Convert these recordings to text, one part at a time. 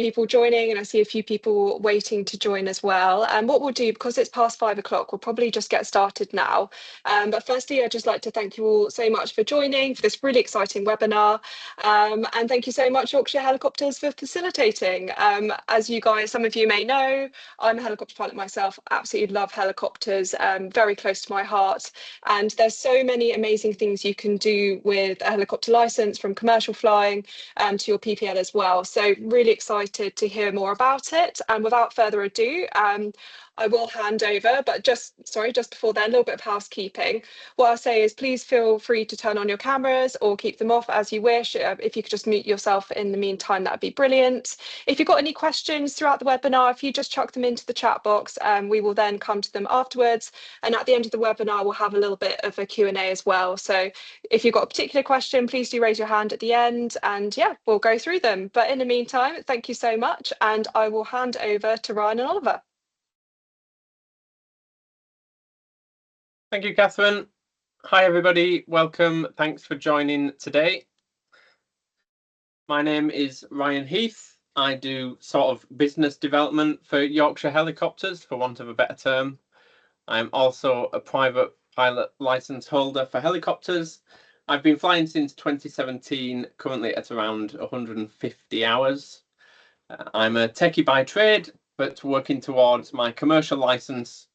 people joining, and I see a few people waiting to join as well. And what we'll do, because it's past 5 o'clock, we'll probably just get started now. But firstly, I'd just like to thank you all so much for joining for this really exciting webinar. And thank you so much, Yorkshire Helicopters, for facilitating. As you guys, some of you may know, I'm a helicopter pilot myself, absolutely love helicopters, very close to my heart. And there's so many amazing things you can do with a helicopter license, from commercial flying to your PPL as well. So really excited to hear more about it. And without further ado, I will hand over, but just before then, a little bit of housekeeping. What I'll say is please feel free to turn on your cameras or keep them off as you wish. If you could just mute yourself in the meantime, that'd be brilliant. If you've got any questions throughout the webinar, if you just chuck them into the chat box, we will then come to them afterwards. And at the end of the webinar, we'll have a little bit of a Q&A as well. So if you've got a particular question, please do raise your hand at the end, and yeah, we'll go through them. But in the meantime, thank you so much, and I will hand over to Ryan and Oliver. Thank you, Catherine. Hi, everybody. Welcome. Thanks for joining today. My name is Ryan Heath. I do sort of business development for Yorkshire Helicopters, for want of a better term. I'm also a private pilot license holder for helicopters. I've been flying since 2017, currently at around 150 hours. I'm a techie by trade, but working towards my commercial license,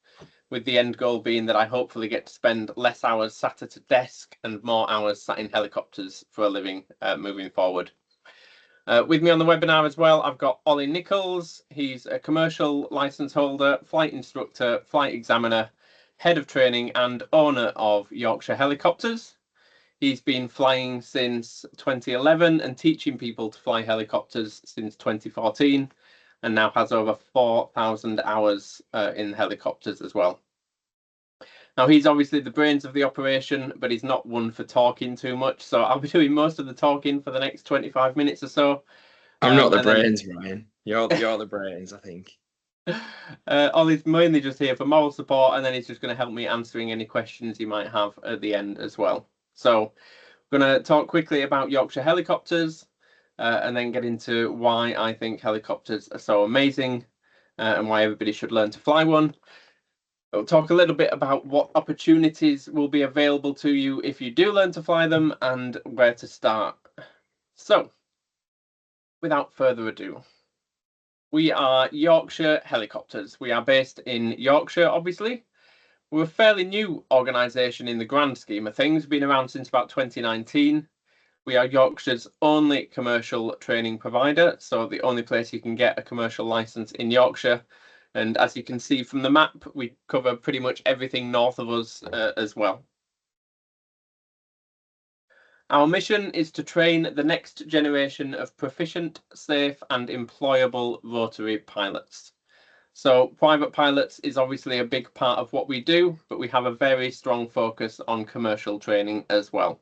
with the end goal being that I hopefully get to spend less hours sat at a desk and more hours sat in helicopters for a living moving forward. With me on the webinar as well, I've got Ollie Nichols. He's a commercial license holder, flight instructor, flight examiner, head of training and owner of Yorkshire Helicopters. He's been flying since 2011 and teaching people to fly helicopters since 2014, and now has over 4,000 hours in helicopters as well. Now, he's obviously the brains of the operation, but he's not one for talking too much, so I'll be doing most of the talking for the next 25 minutes or so. I'm not the brains, Ryan. You're the brains, I think. Ollie's mainly just here for moral support, and then he's just going to help me answering any questions you might have at the end as well. So I'm going to talk quickly about Yorkshire Helicopters, and then get into why I think helicopters are so amazing, and why everybody should learn to fly one. We'll talk a little bit about what opportunities will be available to you if you do learn to fly them, and where to start. So, without further ado, we are Yorkshire Helicopters. We are based in Yorkshire, obviously. We're a fairly new organisation in the grand scheme of things, been around since about 2019. We are Yorkshire's only commercial training provider, so the only place you can get a commercial licence in Yorkshire. And as you can see from the map, we cover pretty much everything north of us as well. Our mission is to train the next generation of proficient, safe and employable rotary pilots. So private pilots is obviously a big part of what we do, but we have a very strong focus on commercial training as well.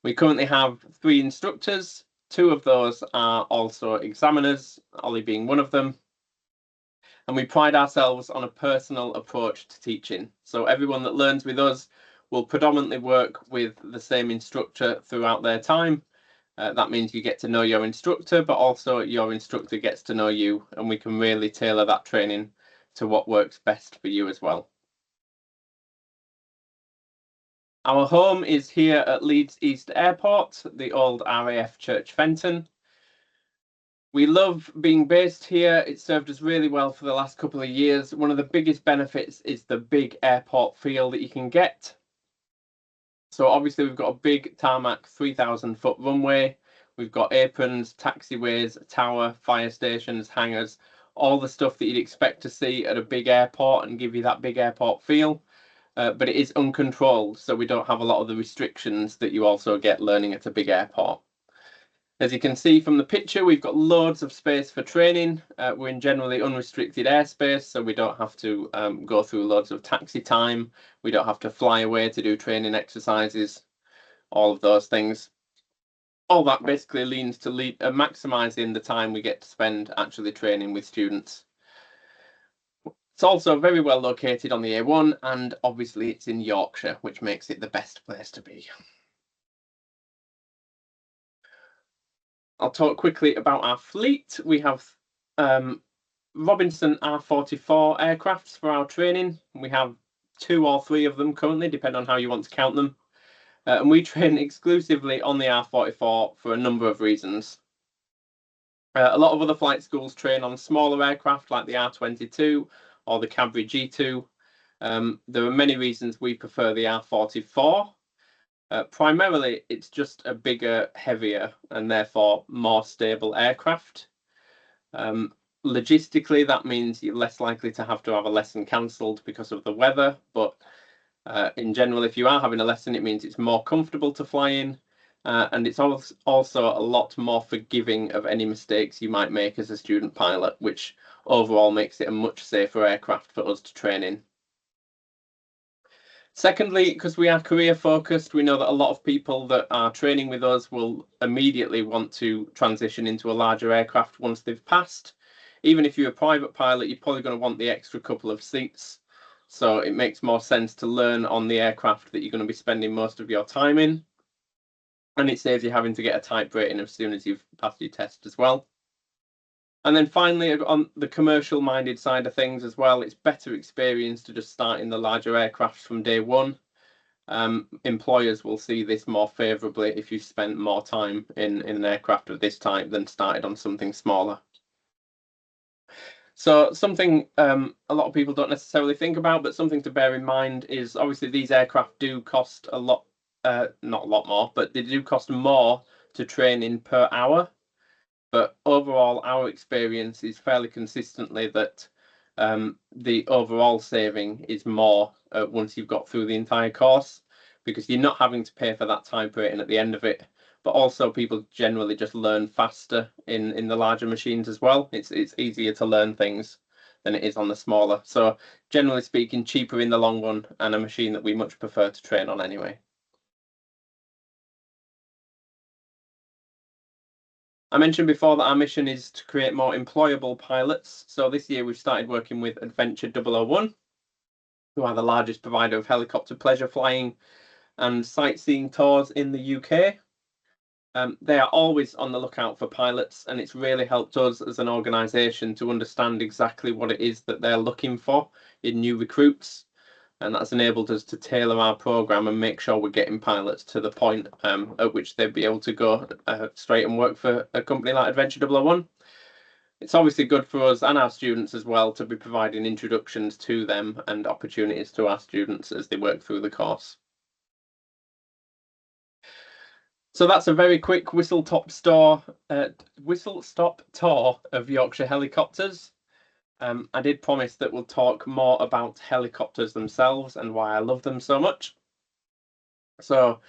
We currently have 3 instructors. 2 of those are also examiners, Ollie being one of them. And we pride ourselves on a personal approach to teaching. So everyone that learns with us will predominantly work with the same instructor throughout their time. That means you get to know your instructor, but also your instructor gets to know you, and we can really tailor that training to what works best for you as well. Our home is here at Leeds East Airport, the old RAF Church Fenton. We love being based here. It's served us really well for the last couple of years. One of the biggest benefits is the big airport feel that you can get. So obviously we've got a big tarmac 3,000-foot runway. We've got aprons, taxiways, tower, fire stations, hangars, all the stuff that you'd expect to see at a big airport and give you that big airport feel. But it is uncontrolled, so we don't have a lot of the restrictions that you also get learning at a big airport. As you can see from the picture, we've got loads of space for training. We're in generally unrestricted airspace, so we don't have to go through loads of taxi time. We don't have to fly away to do training exercises, all of those things. All that basically leads to maximising the time we get to spend actually training with students. It's also very well located on the A1, and obviously it's in Yorkshire, which makes it the best place to be. I'll talk quickly about our fleet. We have Robinson R44 aircrafts for our training. We have 2 or 3 of them currently, depending on how you want to count them. And we train exclusively on the R44 for a number of reasons. A lot of other flight schools train on smaller aircraft like the R22 or the Cadbury G2. There are many reasons we prefer the R44. Primarily, it's just a bigger, heavier, and therefore more stable aircraft. Logistically, that means you're less likely to have a lesson cancelled because of the weather, but in general, if you are having a lesson, it means it's more comfortable to fly in, and it's also a lot more forgiving of any mistakes you might make as a student pilot, which overall makes it a much safer aircraft for us to train in. Secondly, because we are career focused, we know that a lot of people that are training with us will immediately want to transition into a larger aircraft once they've passed. Even if you're a private pilot, you're probably going to want the extra couple of seats. So it makes more sense to learn on the aircraft that you're going to be spending most of your time in. And it saves you having to get a type rating as soon as you've passed your test as well. And then finally, on the commercial minded side of things as well, it's better experience to just start in the larger aircraft from day one. Employers will see this more favourably if you spent more time in an aircraft of this type than started on something smaller. So something a lot of people don't necessarily think about, but something to bear in mind is obviously these aircraft do cost a lot, not a lot more, but they do cost more to train in per hour. But overall, our experience is fairly consistently that the overall saving is more once you've got through the entire course, because you're not having to pay for that type rating at the end of it. But also people generally just learn faster in the larger machines as well. It's easier to learn things than it is on the smaller. So generally speaking, cheaper in the long run, and a machine that we much prefer to train on anyway. I mentioned before that our mission is to create more employable pilots. So this year we've started working with Adventure 001, who are the largest provider of helicopter pleasure flying and sightseeing tours in the UK. They are always on the lookout for pilots, and it's really helped us as an organisation to understand exactly what it is that they're looking for in new recruits. And that's enabled us to tailor our programme and make sure we're getting pilots to the point at which they'd be able to go straight and work for a company like Adventure 001. It's obviously good for us and our students as well to be providing introductions to them and opportunities to our students as they work through the course. So that's a very quick whistle-stop tour of Yorkshire Helicopters. I did promise that we'll talk more about helicopters themselves and why I love them so much. So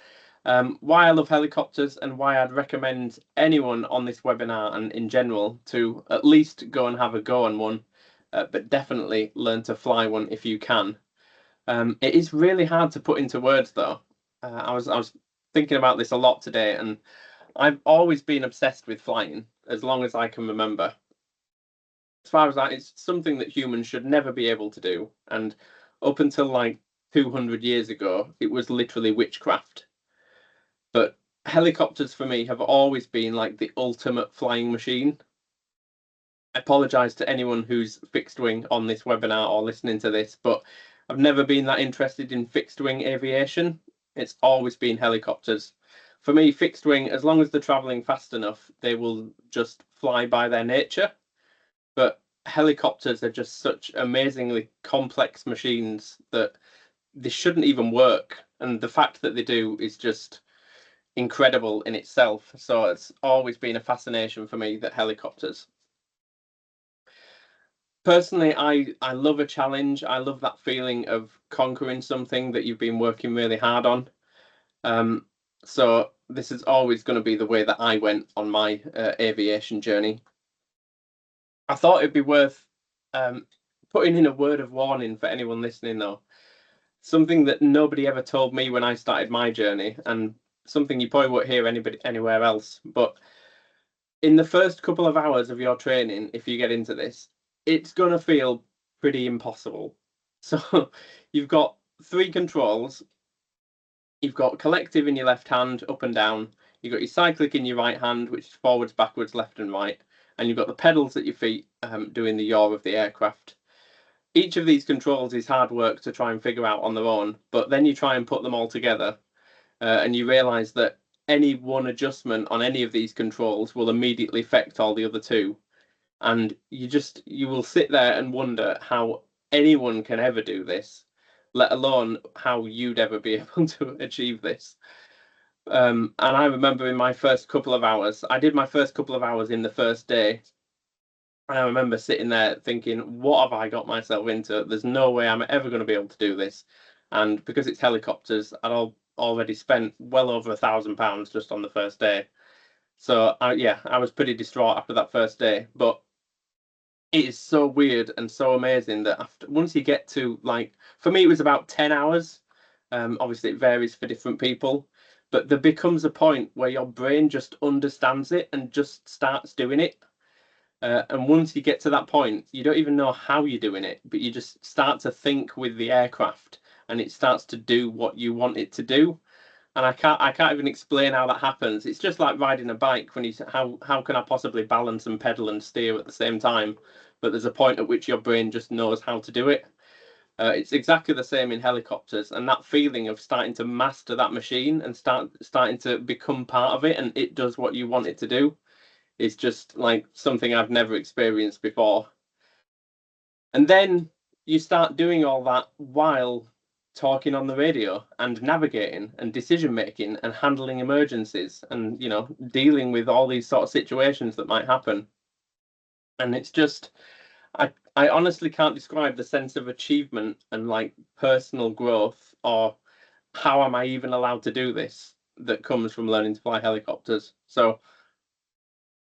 why I love helicopters and why I'd recommend anyone on this webinar and in general to at least go and have a go on one, but definitely learn to fly one if you can. It is really hard to put into words though. I was thinking about this a lot today, and I've always been obsessed with flying as long as I can remember. As far as that, it's something that humans should never be able to do. And up until like 200 years ago, it was literally witchcraft. But helicopters for me have always been like the ultimate flying machine. I apologise to anyone who's fixed wing on this webinar or listening to this, but I've never been that interested in fixed wing aviation. It's always been helicopters. For me, fixed wing, as long as they're travelling fast enough, they will just fly by their nature. But helicopters are just such amazingly complex machines that they shouldn't even work. And the fact that they do is just incredible in itself. So it's always been a fascination for me, that helicopters. Personally, I love a challenge. I love that feeling of conquering something that you've been working really hard on. So this is always going to be the way that I went on my aviation journey. I thought it'd be worth putting in a word of warning for anyone listening though. Something that nobody ever told me when I started my journey, and something you probably won't hear anywhere else. But in the first couple of hours of your training, if you get into this, it's going to feel pretty impossible. So you've got 3 controls. You've got collective in your left hand, up and down. You've got your cyclic in your right hand, which is forwards, backwards, left and right. And you've got the pedals at your feet doing the yaw of the aircraft. Each of these controls is hard work to try and figure out on their own, but then you try and put them all together and you realise that any one adjustment on any of these controls will immediately affect all the other two. And you will sit there and wonder how anyone can ever do this, let alone how you'd ever be able to achieve this. And I remember in my first couple of hours, I did my first couple of hours in the first day. And I remember sitting there thinking, what have I got myself into? There's no way I'm ever going to be able to do this. And because it's helicopters, I'd already spent well over £1,000 just on the first day. So I was pretty distraught after that first day. But it is so weird and so amazing that once you get to, like, for me, it was about 10 hours. Obviously, it varies for different people. But there becomes a point where your brain just understands it and just starts doing it. And once you get to that point, you don't even know how you're doing it, but you just start to think with the aircraft and it starts to do what you want it to do. And I can't even explain how that happens. It's just like riding a bike when how can I possibly balance and pedal and steer at the same time? But there's a point at which your brain just knows how to do it. It's exactly the same in helicopters, and that feeling of starting to master that machine and starting to become part of it, and it does what you want it to do. It's just like something I've never experienced before. And then you start doing all that while talking on the radio and navigating and decision making and handling emergencies and, you know, dealing with all these sort of situations that might happen. And it's just, I honestly can't describe the sense of achievement and like personal growth, or how am I even allowed to do this, that comes from learning to fly helicopters. So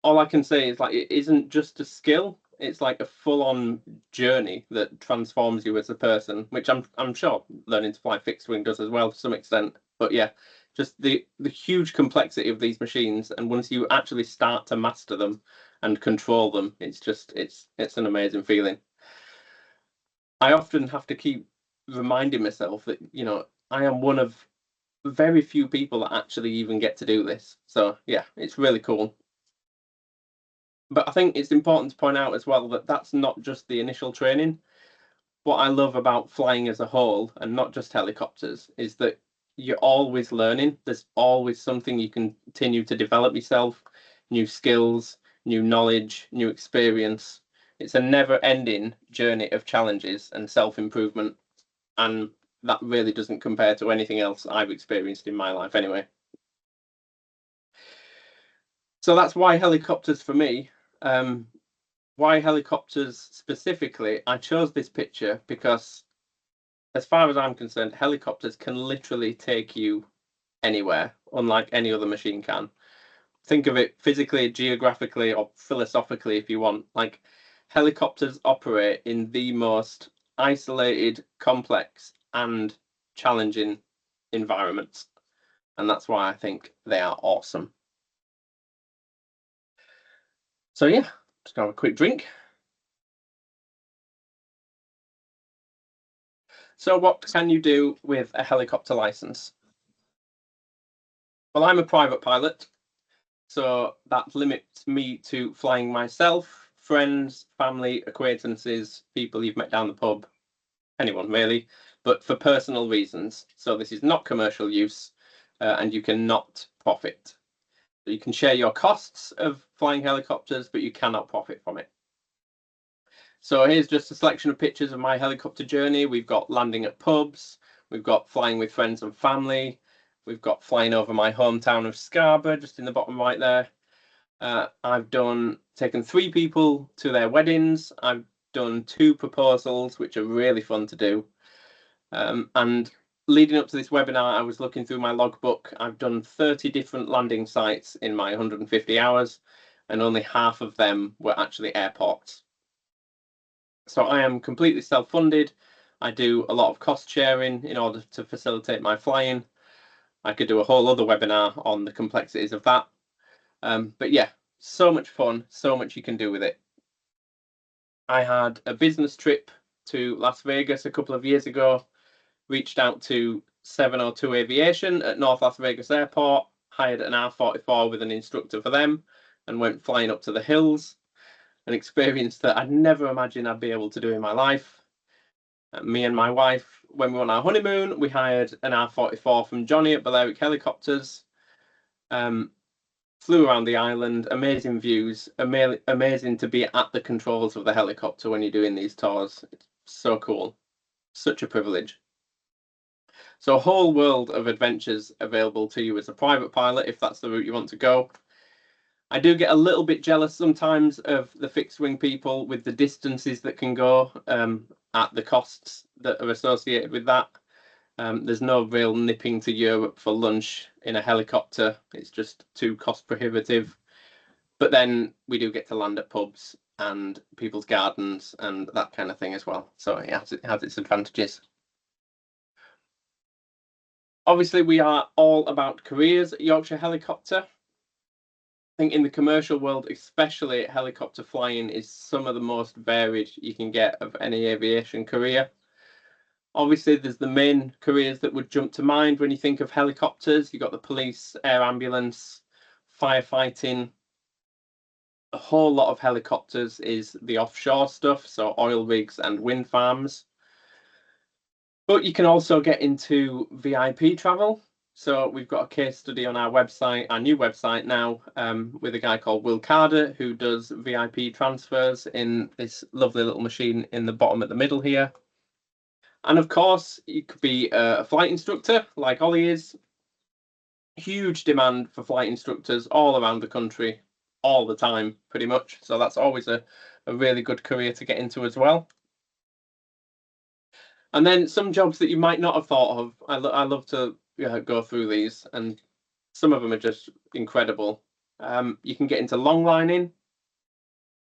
all I can say is, like, it isn't just a skill, it's like a full-on journey that transforms you as a person, which I'm sure learning to fly fixed wing does as well to some extent. But yeah, just the huge complexity of these machines, and once you actually start to master them and control them, it's an amazing feeling. I often have to keep reminding myself that, you know, I am one of very few people that actually even get to do this. So yeah, it's really cool. But I think it's important to point out as well that that's not just the initial training. What I love about flying as a whole, and not just helicopters, is that you're always learning. There's always something you can continue to develop yourself, new skills, new knowledge, new experience. It's a never-ending journey of challenges and self-improvement. And that really doesn't compare to anything else I've experienced in my life anyway. So that's why helicopters for me. Why helicopters specifically? I chose this picture because, as far as I'm concerned, helicopters can literally take you anywhere, unlike any other machine can. Think of it physically, geographically, or philosophically if you want. Like, helicopters operate in the most isolated, complex, and challenging environments. And that's why I think they are awesome. So yeah, just gonna have a quick drink. So what can you do with a helicopter license? Well, I'm a private pilot, so that limits me to flying myself, friends, family, acquaintances, people you've met down the pub, anyone really, but for personal reasons. So this is not commercial use, and you cannot profit. You can share your costs of flying helicopters, but you cannot profit from it. So here's just a selection of pictures of my helicopter journey. We've got landing at pubs, we've got flying with friends and family, we've got flying over my hometown of Scarborough, just in the bottom right there. I've taken 3 people to their weddings. I've done 2 proposals, which are really fun to do. And leading up to this webinar, I was looking through my logbook. I've done 30 different landing sites in my 150 hours, and only half of them were actually airports. So I am completely self-funded. I do a lot of cost sharing in order to facilitate my flying. I could do a whole other webinar on the complexities of that. But yeah, so much fun, so much you can do with it. I had a business trip to Las Vegas a couple of years ago, reached out to 702 Aviation at North Las Vegas Airport, hired an R44 with an instructor for them and went flying up to the hills, an experience that I'd never imagined I'd be able to do in my life. Me and my wife, when we were on our honeymoon, we hired an R44 from Johnny at Yorkshire Helicopters. Flew around the island, amazing views, amazing to be at the controls of the helicopter when you're doing these tours. It's so cool, such a privilege. So a whole world of adventures available to you as a private pilot if that's the route you want to go. I do get a little bit jealous sometimes of the fixed wing people with the distances that can go at the costs that are associated with that. There's no real nipping to Europe for lunch in a helicopter. It's just too cost prohibitive. But then we do get to land at pubs and people's gardens and that kind of thing as well. So it has its advantages. Obviously, we are all about careers at Yorkshire Helicopter. I think in the commercial world, especially helicopter flying is some of the most varied you can get of any aviation career. Obviously, there's the main careers that would jump to mind when you think of helicopters. You've got the police, air ambulance, firefighting. A whole lot of helicopters is the offshore stuff, so oil rigs and wind farms. But you can also get into VIP travel. So we've got a case study on our website, our new website now, with a guy called Will Carter who does VIP transfers in this lovely little machine in the bottom at the middle here. And of course, you could be a flight instructor like Ollie is. Huge demand for flight instructors all around the country, all the time, pretty much. So that's always a really good career to get into as well. And then some jobs that you might not have thought of. I love to go through these, and some of them are just incredible. You can get into long lining,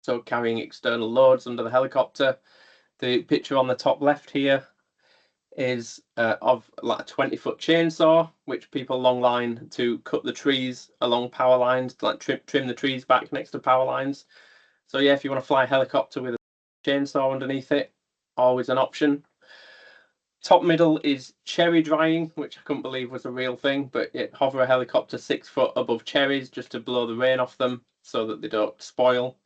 so carrying external loads under the helicopter. The picture on the top left here is of like a 20-foot chainsaw, which people long line to cut the trees along power lines, to like trim the trees back next to power lines. So yeah, if you want to fly a helicopter with a chainsaw underneath it, always an option. Top middle is cherry drying, which I couldn't believe was a real thing, but it hover a helicopter 6 foot above cherries just to blow the rain off them so that they don't spoil.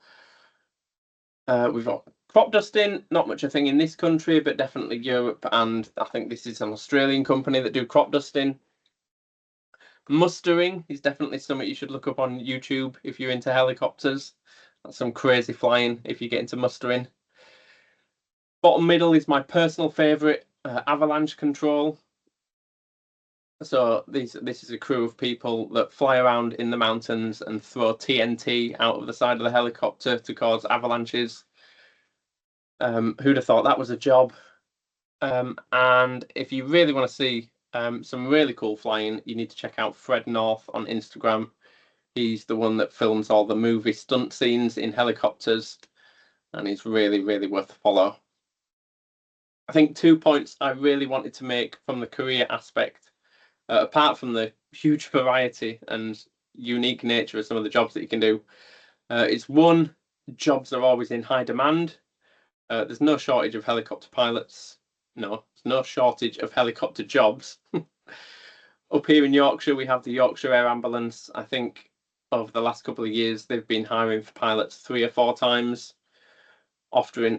We've got crop dusting, not much a thing in this country, but definitely Europe, and I think this is an Australian company that do crop dusting. Mustering is definitely something you should look up on YouTube if you're into helicopters. That's some crazy flying if you get into mustering. Bottom middle is my personal favourite, avalanche control. So this is a crew of people that fly around in the mountains and throw TNT out of the side of the helicopter to cause avalanches. Who'd have thought that was a job? And if you really want to see some really cool flying, you need to check out Fred North on Instagram. He's the one that films all the movie stunt scenes in helicopters, and he's really, really worth a follow. I think 2 points I really wanted to make from the career aspect, apart from the huge variety and unique nature of some of the jobs that you can do, is one, jobs are always in high demand. There's no shortage of helicopter pilots. No, there's no shortage of helicopter jobs. Up here in Yorkshire, we have the Yorkshire Air Ambulance. I think over the last couple of years, they've been hiring for pilots 3 or 4 times, often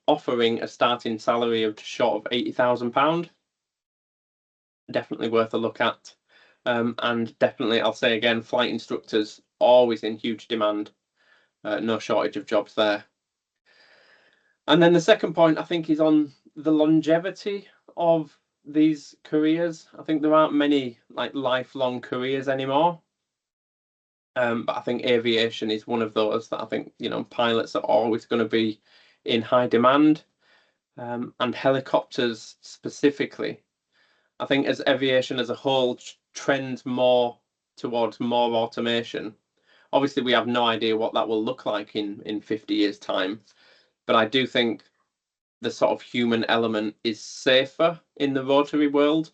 offering a starting salary of just short of £80,000. Definitely worth a look at. And definitely, I'll say again, flight instructors always in huge demand. No shortage of jobs there. And then the second point, I think, is on the longevity of these careers. I think there aren't many like lifelong careers anymore. But I think aviation is one of those that I think, pilots are always going to be in high demand. And helicopters specifically. I think as aviation as a whole trends more towards more automation. Obviously, we have no idea what that will look like in 50 years' time. But I do think the sort of human element is safer in the rotary world,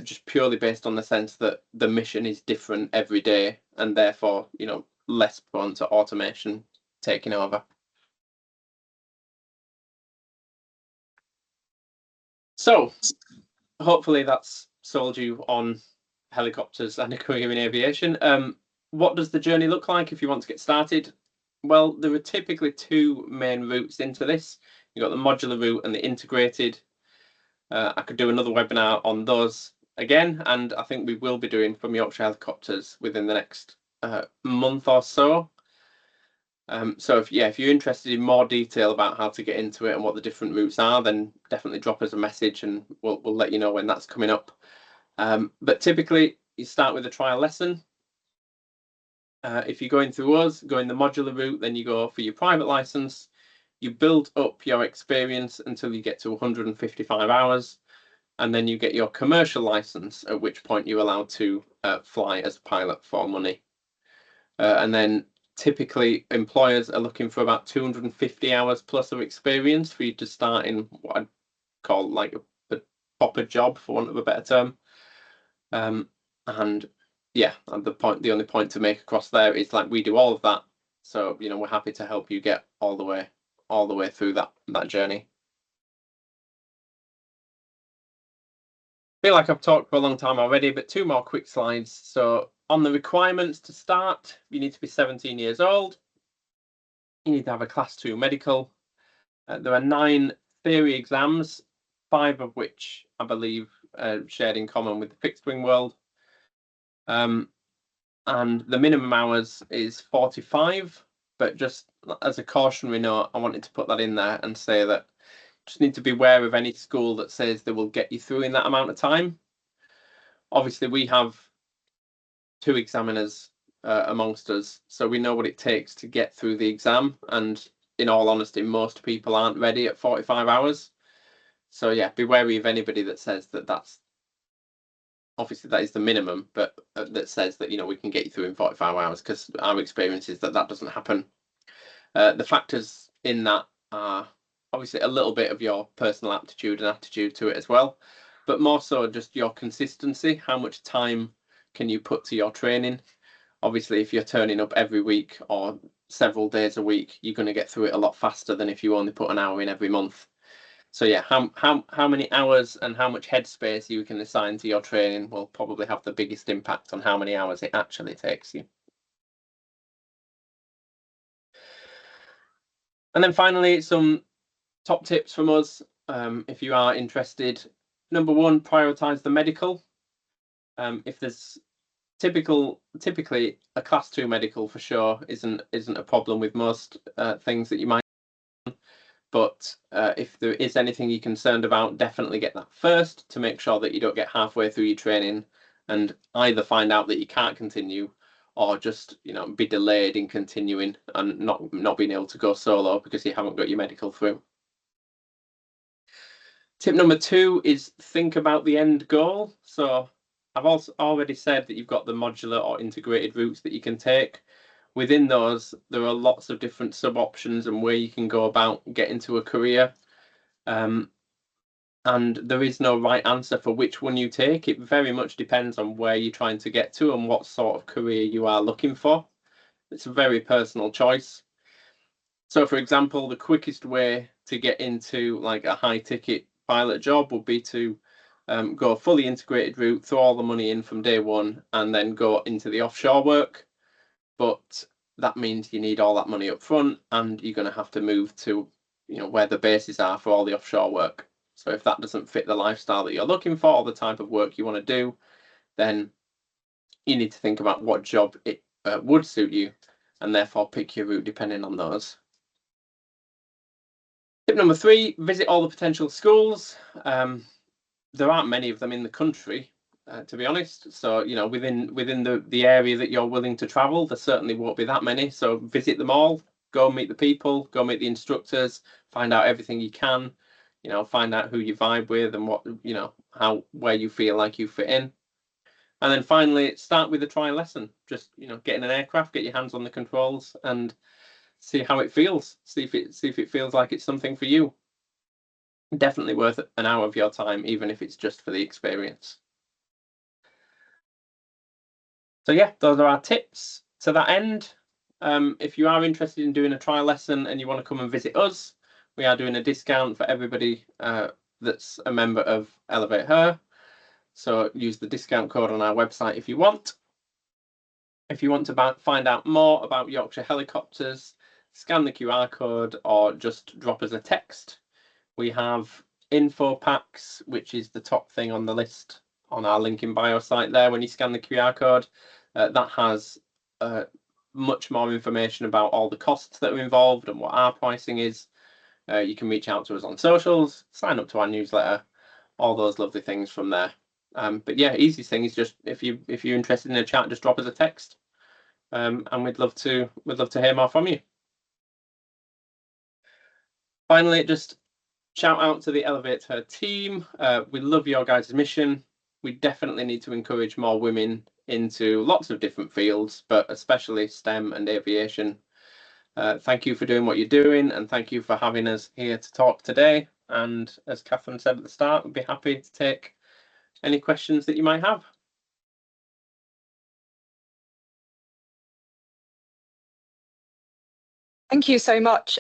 just purely based on the sense that the mission is different every day and therefore, less prone to automation taking over. So hopefully that's sold you on helicopters and a career in aviation. What does the journey look like if you want to get started? Well, there are typically two main routes into this. You've got the modular route and the integrated. I could do another webinar on those again, and I think we will be doing from Yorkshire Helicopters within the next month or so. So if you're interested in more detail about how to get into it and what the different routes are, then definitely drop us a message and we'll let you know when that's coming up. But typically you start with a trial lesson. If you're going through us, going the modular route, then you go for your private license. You build up your experience until you get to 155 hours, and then you get your commercial license, at which point you're allowed to fly as a pilot for money. And then typically employers are looking for about 250 hours plus of experience for you to start in what I'd call like a proper job, for want of a better term. And yeah, and the only point to make across there is like we do all of that. So, you know, we're happy to help you get all the way through that journey. I feel like I've talked for a long time already, but two more quick slides. So on the requirements to start, you need to be 17 years old. You need to have a class 2 medical. There are 9 theory exams, 5 of which I believe shared in common with the fixed wing world. And the minimum hours is 45, but just as a cautionary note, I wanted to put that in there and say that just need to be aware of any school that says they will get you through in that amount of time. Obviously, we have 2 examiners amongst us, so we know what it takes to get through the exam. And in all honesty, most people aren't ready at 45 hours. So yeah, be wary of anybody that says that that's obviously that is the minimum, but that says that, you know, we can get you through in 45 hours, because our experience is that doesn't happen. The factors in that are obviously a little bit of your personal aptitude and attitude to it as well, but more so just your consistency. How much time can you put to your training? Obviously, if you're turning up every week or several days a week, you're going to get through it a lot faster than if you only put an hour in every month. So yeah, how many hours and how much headspace you can assign to your training will probably have the biggest impact on how many hours it actually takes you. And then finally, some top tips from us if you are interested. Number 1, prioritize the medical. If there's typically a class 2 medical for sure isn't a problem with most things that you might. But if there is anything you're concerned about, definitely get that first to make sure that you don't get halfway through your training and either find out that you can't continue, or just, you know, be delayed in continuing and not being able to go solo because you haven't got your medical through. Tip number 2 is think about the end goal. So I've also already said that you've got the modular or integrated routes that you can take. Within those, there are lots of different sub options and where you can go about getting to a career. And there is no right answer for which one you take. It very much depends on where you're trying to get to and what sort of career you are looking for. It's a very personal choice. So, for example, the quickest way to get into like a high ticket pilot job would be to go a fully integrated route, throw all the money in from day one, and then go into the offshore work. But that means you need all that money up front, and you're going to have to move to, you know, where the bases are for all the offshore work. So if that doesn't fit the lifestyle that you're looking for or the type of work you want to do, then you need to think about what job it would suit you, and therefore pick your route depending on those. Tip number 3, visit all the potential schools. There aren't many of them in the country, to be honest. So, you know, within the area that you're willing to travel, there certainly won't be that many. So visit them all, go meet the people, go meet the instructors, find out everything you can, you know, find out who you vibe with and what, you know, where you feel like you fit in. And then finally, start with a trial lesson. Just, you know, get in an aircraft, get your hands on the controls and see how it feels. See if it feels like it's something for you. Definitely worth an hour of your time, even if it's just for the experience. So yeah, those are our tips to that end. If you are interested in doing a trial lesson and you want to come and visit us, we are doing a discount for everybody that's a member of Elevate Her. So use the discount code on our website if you want. If you want to find out more about Yorkshire Helicopters, scan the QR code or just drop us a text. We have info packs, which is the top thing on the list on our link in bio site there. When you scan the QR code, that has much more information about all the costs that are involved and what our pricing is. You can reach out to us on socials, sign up to our newsletter, all those lovely things from there. But yeah, easiest thing is just if you're interested in a chat, just drop us a text, and we'd love to hear more from you. Finally, just shout out to the Elevate Her team. We love your guys' mission. We definitely need to encourage more women into lots of different fields, but especially STEM and aviation. Thank you for doing what you're doing, and thank you for having us here to talk today. And as Catherine said at the start, we'd be happy to take any questions that you might have. Thank you so much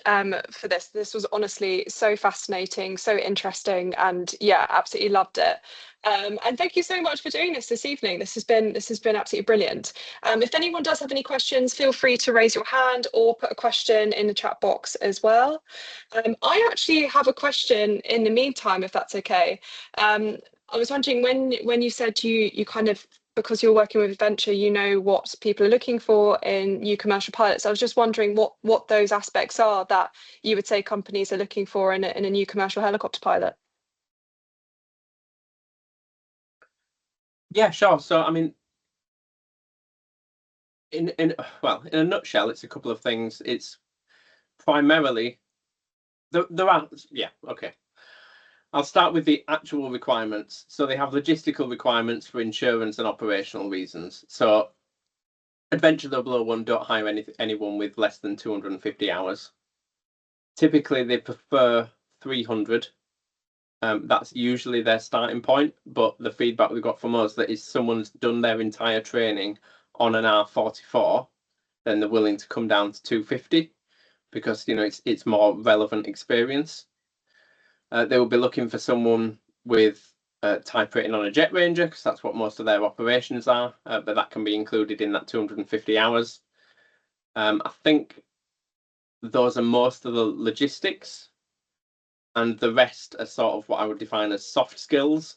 for this. This was honestly so fascinating, so interesting, and yeah, absolutely loved it. And thank you so much for doing this evening. This has been absolutely brilliant. If anyone does have any questions, feel free to raise your hand or put a question in the chat box as well. I actually have a question in the meantime, if that's okay. I was wondering when you said you kind of, because you're working with Venture, you know what people are looking for in new commercial pilots. I was just wondering what those aspects are that you would say companies are looking for in a new commercial helicopter pilot. Yeah, sure. So I mean, in a nutshell, it's a couple of things. It's primarily there are, yeah, okay. I'll start with the actual requirements. So they have logistical requirements for insurance and operational reasons. So Adventure 001 don't hire anyone with less than 250 hours. Typically, they prefer 300. That's usually their starting point, but the feedback we got from us that is someone's done their entire training on an R44, then they're willing to come down to 250 because it's more relevant experience. They will be looking for someone with type rating on a Jet Ranger because that's what most of their operations are, but that can be included in that 250 hours. I think those are most of the logistics, and the rest are sort of what I would define as soft skills.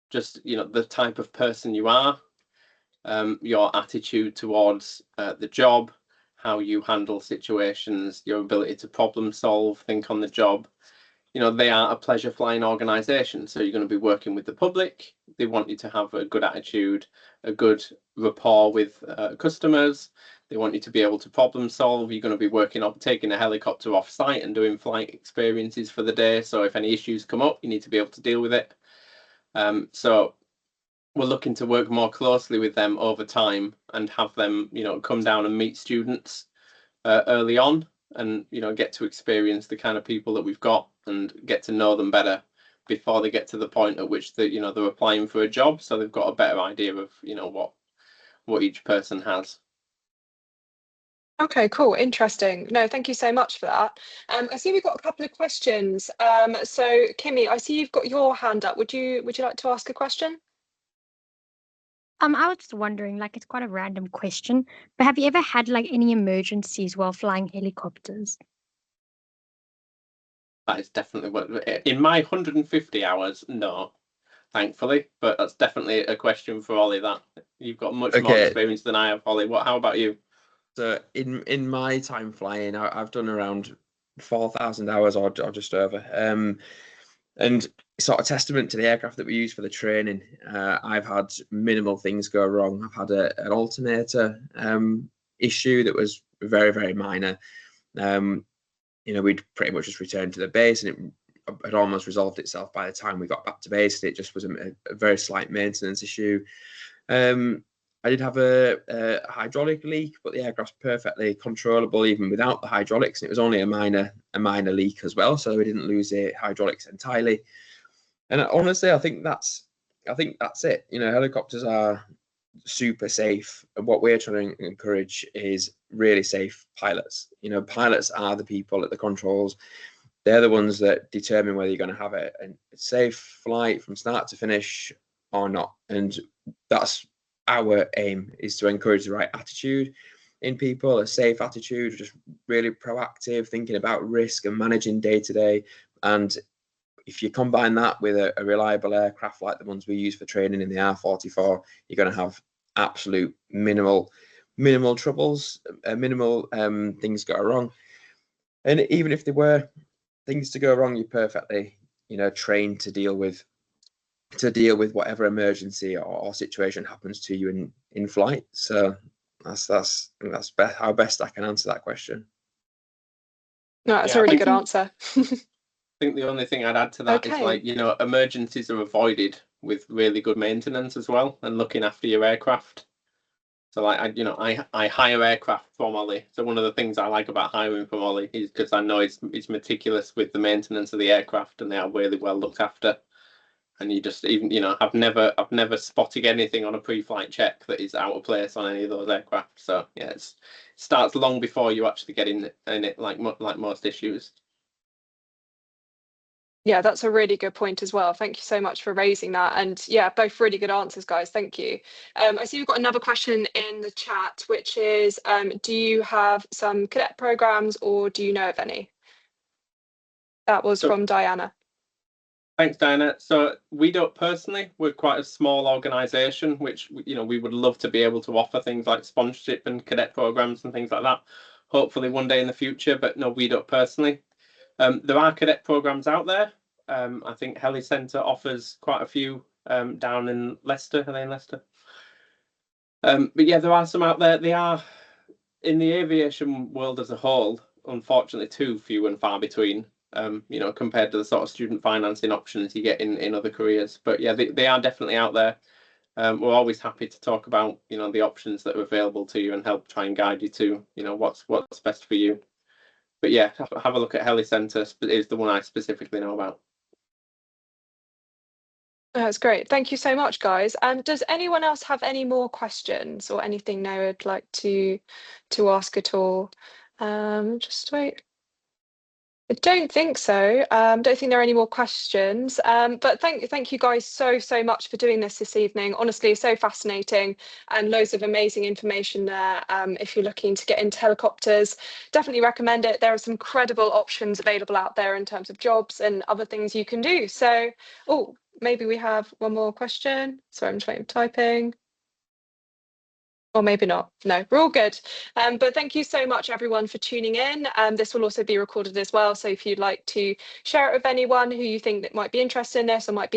Just the type of person you are, your attitude towards the job, how you handle situations, your ability to problem solve, think on the job. They are a pleasure flying organisation, so you're going to be working with the public. They want you to have a good attitude, a good rapport with customers. They want you to be able to problem solve. You're going to be taking a helicopter off site and doing flight experiences for the day. So if any issues come up, you need to be able to deal with it. So we're looking to work more closely with them over time and have them, come down and meet students early on, and get to experience the kind of people that we've got and get to know them better before they get to the point at which they're applying for a job, so they've got a better idea of what each person has. Okay, cool, interesting. No, thank you so much for that. I see we've got a couple of questions. So Kimmy, I see you've got your hand up. Would you like to ask a question? I was just wondering, like, it's quite a random question, but have you ever had like any emergencies while flying helicopters? That is definitely what in my 150 hours, no, thankfully, but that's definitely a question for Ollie. That you've got much more experience than I have, Ollie. How about you? So in my time flying, I've done around 4,000 hours or just over. And sort of testament to the aircraft that we use for the training. I've had minimal things go wrong. I've had an alternator issue that was very, very minor. We'd pretty much just returned to the base, and it had almost resolved itself by the time we got back to base. It just was a very slight maintenance issue. I did have a hydraulic leak, but the aircraft's perfectly controllable even without the hydraulics. And it was only a minor leak as well, so we didn't lose the hydraulics entirely. And honestly, I think that's it. Helicopters are super safe, and what we're trying to encourage is really safe pilots. Pilots are the people at the controls. They're the ones that determine whether you're going to have a safe flight from start to finish or not. And that's our aim, is to encourage the right attitude in people, a safe attitude, just really proactive, thinking about risk and managing day to day. And if you combine that with a reliable aircraft like the ones we use for training in the R44, you're going to have absolute minimal troubles, minimal things go wrong. And even if there were things to go wrong, you're perfectly, trained to deal with whatever emergency or situation happens to you in flight. So that's how best I can answer that question. No, that's a really good answer. I think the only thing I'd add to that is, like, emergencies are avoided with really good maintenance as well, and looking after your aircraft. So, like, I hire aircraft from Ollie. So one of the things I like about hiring from Ollie is because I know he's meticulous with the maintenance of the aircraft, and they are really well looked after. And you just I've never spotted anything on a pre-flight check that is out of place on any of those aircraft. So yeah, it starts long before you actually get in it, like most issues. Yeah, that's a really good point as well. Thank you so much for raising that. And yeah, both really good answers, guys. Thank you. I see we've got another question in the chat, which is, do you have some cadet programs, or do you know of any? That was from Diana. Thanks, Diana. So we don't personally, we're quite a small organisation, which, we would love to be able to offer things like sponsorship and cadet programs and things like that, hopefully one day in the future, but no, we don't personally. There are cadet programs out there. I think Heli Centre offers quite a few down in Leicester. Are they in Leicester? But yeah, there are some out there. They are, in the aviation world as a whole, unfortunately too few and far between, compared to the sort of student financing options you get in other careers. But yeah, they are definitely out there. We're always happy to talk about, the options that are available to you and help try and guide you to, what's best for you. But yeah, have a look at Heli Centre is the one I specifically know about. That's great. Thank you so much, guys. Does anyone else have any more questions or anything they would like to ask at all? Just wait. I don't think so. Don't think there are any more questions. But thank you guys so much for doing this evening. Honestly, so fascinating, and loads of amazing information there. If you're looking to get into helicopters, definitely recommend it. There are some credible options available out there in terms of jobs and other things you can do. So, maybe we have one more question. Sorry, I'm trying typing. Or maybe not. No, we're all good. But thank you so much, everyone, for tuning in. This will also be recorded as well. So if you'd like to share it with anyone who you think that might be interested in this or might be